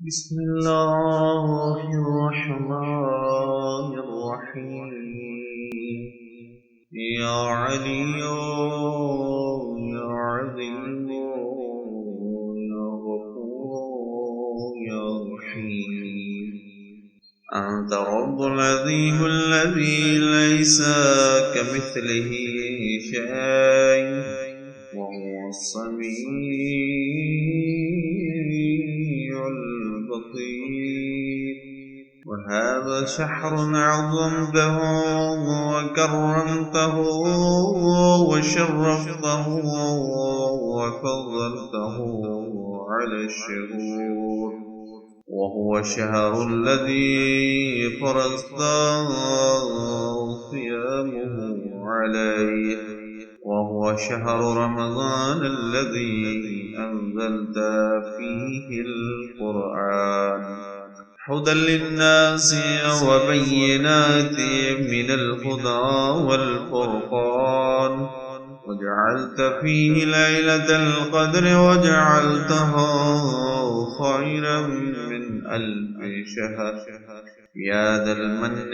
بسم الله الرحمن الرحيم. يا علي يا عظيم يا غفور يا رحيم. أنت رب العظيم الذي ليس كمثله شيء وهو السميع البصير. وهذا شهر عظمته وكرمته وشرفته وفضلته على الشهور، وهو الشهر الذي فرضت صيامه عليه، وهو شهر رمضان الذي أنزلت فيه القرآن هدى للناس وبينات من الهدى والفرقان، وجعلت فيه ليلة القدر وجعلتها خيرا من 1000 شهر. يا ذا المن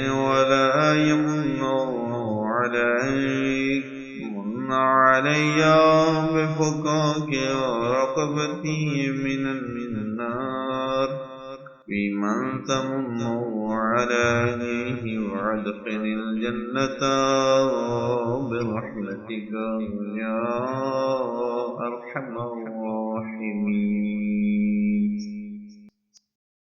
ولا يمن عليك، من علي بفكاك رقبتي من النار، بمن تمن عليه وادخل الجنة برحمتك يا أرحم الراحمين.